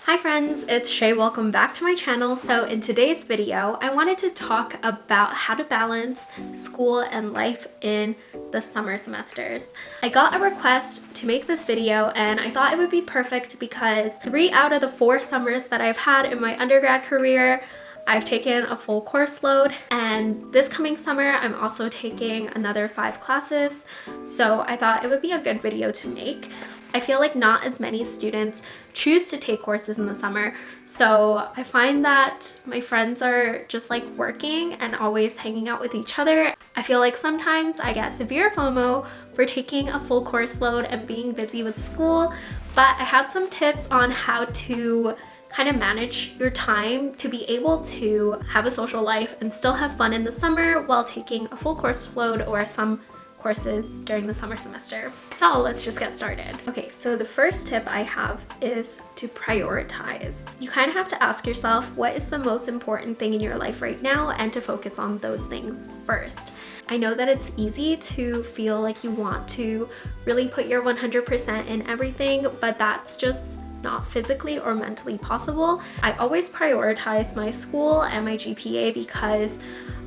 Hi friends, it's Shay. Welcome back to my channel. So in today's video, I wanted to talk about how to balance school and life in the summer semesters. I got a request to make this video and I thought it would be perfect because 3 out of the 4 summers that I've had in my undergrad career, I've taken a full course load, and this coming summer I'm also taking another 5 classes, so I thought it would be a good video to make. I feel like not as many students choose to take courses in the summer, so I find that my friends are just like working and always hanging out with each other. I feel like sometimes I get severe FOMO for taking a full course load and being busy with school, but I had some tips on how to kind of manage your time to be able to have a social life and still have fun in the summer while taking a full course load or some courses during the summer semester. So let's just get started. Okay, so the first tip I have is to prioritize. You kind of have to ask yourself, what is the most important thing in your life right now, and to focus on those things first. I know that it's easy to feel like you want to really put your 100% in everything, but that's just not physically or mentally possible. I always prioritize my school and my GPA because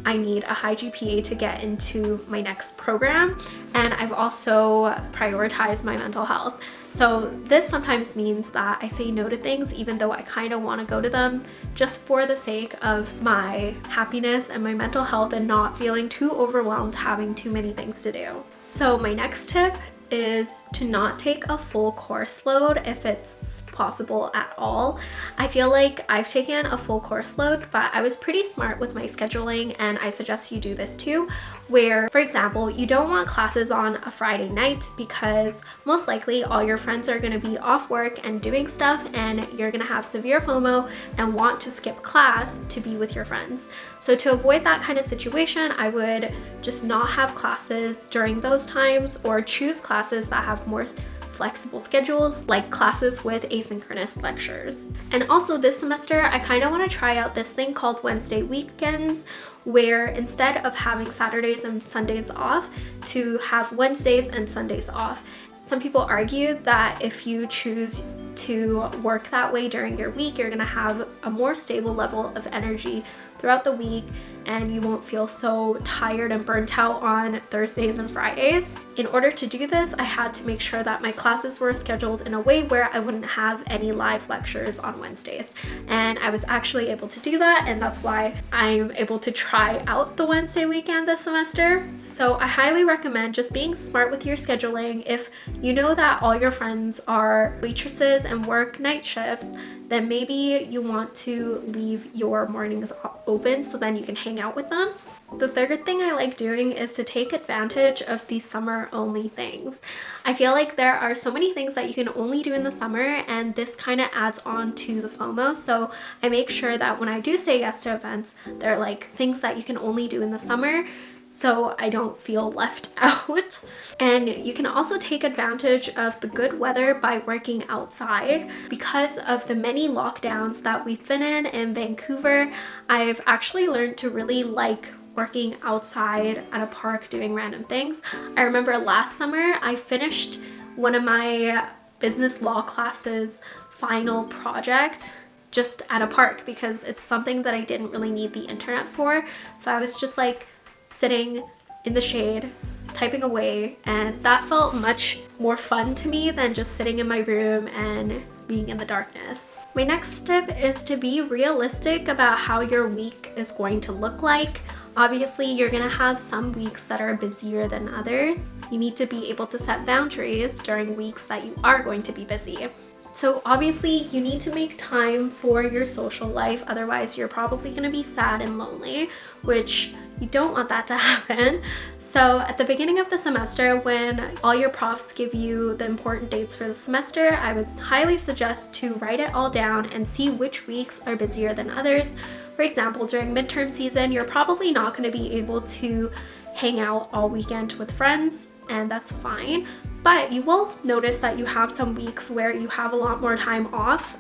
I need a high GPA to get into my next program, and I've also prioritized my mental health. So this sometimes means that I say no to things even though I kind of want to go to them, just for the sake of my happiness and my mental health and not feeling too overwhelmed having too many things to do. So my next tip is to not take a full course load if it's possible at all. I feel like I've taken a full course load, but I was pretty smart with my scheduling, and I suggest you do this too, where, for example, you don't want classes on a Friday night because most likely all your friends are going to be off work and doing stuff, and you're going to have severe FOMO and want to skip class to be with your friends. So to avoid that kind of situation, I would just not have classes during those times, or choose classes that have more flexible schedules, like classes with asynchronous lectures. And also this semester, I kind of want to try out this thing called Wednesday weekends, where instead of having Saturdays and Sundays off, to have Wednesdays and Sundays off. Some people argue that if you choose to work that way during your week, you're gonna have a more stable level of energy throughout the week, and you won't feel so tired and burnt out on Thursdays and Fridays. In order to do this, I had to make sure that my classes were scheduled in a way where I wouldn't have any live lectures on Wednesdays. And I was actually able to do that, and that's why I'm able to try out the Wednesday weekend this semester. So I highly recommend just being smart with your scheduling. If you know that all your friends are waitresses and work night shifts, then maybe you want to leave your mornings open so then you can hang out with them. The third thing I like doing is to take advantage of these summer only things. I feel like there are so many things that you can only do in the summer, and this kind of adds on to the FOMO. So I make sure that when I do say yes to events, they're like things that you can only do in the summer, so I don't feel left out. And you can also take advantage of the good weather by working outside. Because of the many lockdowns that we've been in Vancouver, I've actually learned to really like working outside at a park doing random things. I remember last summer I finished one of my business law classes final project just at a park because it's something that I didn't really need the internet for. So I was just like sitting in the shade typing away, and that felt much more fun to me than just sitting in my room and being in the darkness. My next tip is to be realistic about how your week is going to look like. Obviously, you're gonna have some weeks that are busier than others. You need to be able to set boundaries during weeks that you are going to be busy. So obviously you need to make time for your social life, otherwise you're probably going to be sad and lonely, which you don't want that to happen. So at the beginning of the semester, when all your profs give you the important dates for the semester, I would highly suggest to write it all down and see which weeks are busier than others. For example, during midterm season, you're probably not going to be able to hang out all weekend with friends, and that's fine. But you will notice that you have some weeks where you have a lot more time off,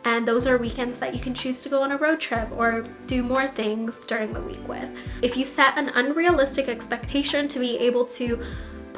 and those are weekends that you can choose to go on a road trip or do more things during the week with. If you set an unrealistic expectation to be able to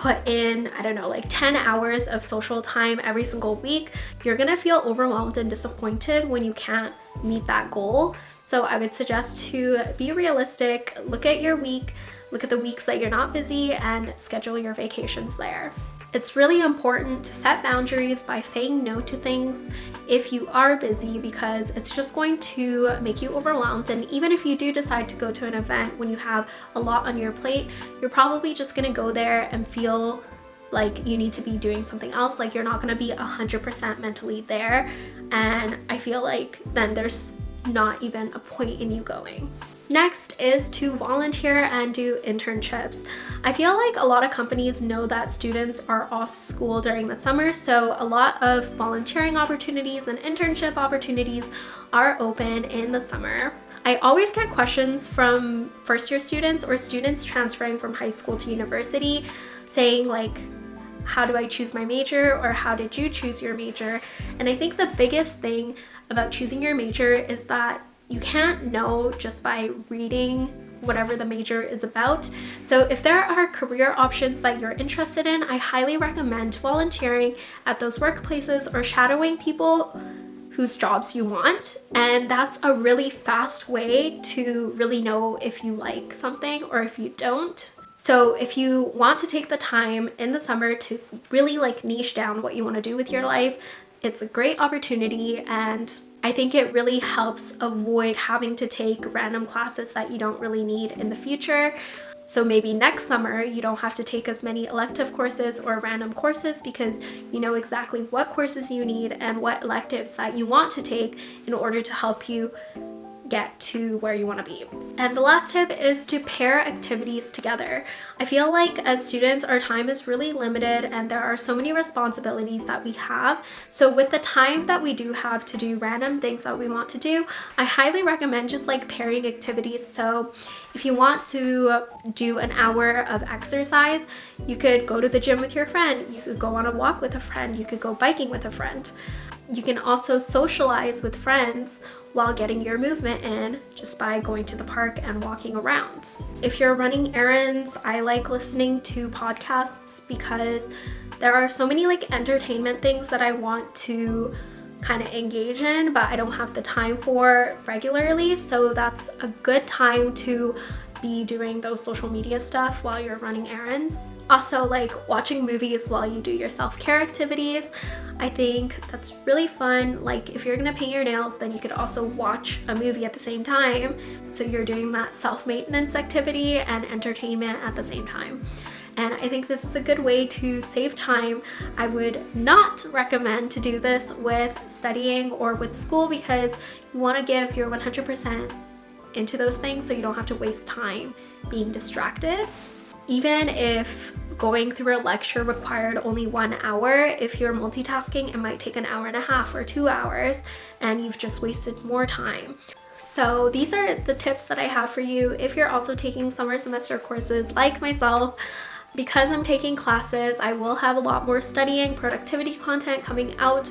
put in, I don't know, like 10 hours of social time every single week, you're gonna feel overwhelmed and disappointed when you can't meet that goal. So I would suggest to be realistic, look at your week, look at the weeks that you're not busy, and schedule your vacations there. It's really important to set boundaries by saying no to things if you are busy, because it's just going to make you overwhelmed. And even if you do decide to go to an event when you have a lot on your plate, you're probably just gonna go there and feel like you need to be doing something else, like you're not gonna be 100% mentally there. And I feel like then there's not even a point in you going. Next is to volunteer and do internships. I feel like a lot of companies know that students are off school during the summer, so a lot of volunteering opportunities and internship opportunities are open in the summer. I always get questions from first-year students or students transferring from high school to university saying like, how do I choose my major, or how did you choose your major? And I think the biggest thing about choosing your major is that you can't know just by reading whatever the major is about. So if there are career options that you're interested in, I highly recommend volunteering at those workplaces or shadowing people whose jobs you want. And that's a really fast way to really know if you like something or if you don't. So if you want to take the time in the summer to really like niche down what you want to do with your life, it's a great opportunity, and I think it really helps avoid having to take random classes that you don't really need in the future. So maybe next summer you don't have to take as many elective courses or random courses because you know exactly what courses you need and what electives that you want to take in order to help you get to where you want to be. And the last tip is to pair activities together. I feel like as students, our time is really limited and there are so many responsibilities that we have. So with the time that we do have to do random things that we want to do, I highly recommend just like pairing activities. So if you want to do an hour of exercise, you could go to the gym with your friend, you could go on a walk with a friend, you could go biking with a friend. You can also socialize with friends while getting your movement in just by going to the park and walking around. If you're running errands, I like listening to podcasts because there are so many like entertainment things that I want to kind of engage in, but I don't have the time for regularly. So that's a good time to be doing those social media stuff while you're running errands. Also, like watching movies while you do your self-care activities. I think that's really fun. Like if you're gonna paint your nails, then you could also watch a movie at the same time. So you're doing that self-maintenance activity and entertainment at the same time. And I think this is a good way to save time. I would not recommend to do this with studying or with school because you wanna give your 100% into those things so you don't have to waste time being distracted. Even if going through a lecture required only 1 hour, if you're multitasking, it might take an hour and a half or 2 hours and you've just wasted more time. So these are the tips that I have for you if you're also taking summer semester courses like myself. Because I'm taking classes, I will have a lot more studying, productivity content coming out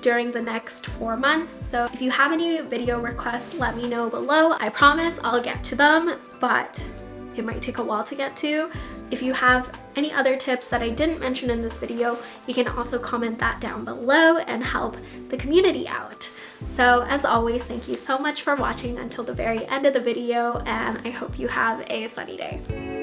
during the next 4 months. So if you have any video requests, let me know below. I promise I'll get to them, but it might take a while to get to. If you have any other tips that I didn't mention in this video, you can also comment that down below and help the community out. So as always, thank you so much for watching until the very end of the video, and I hope you have a sunny day.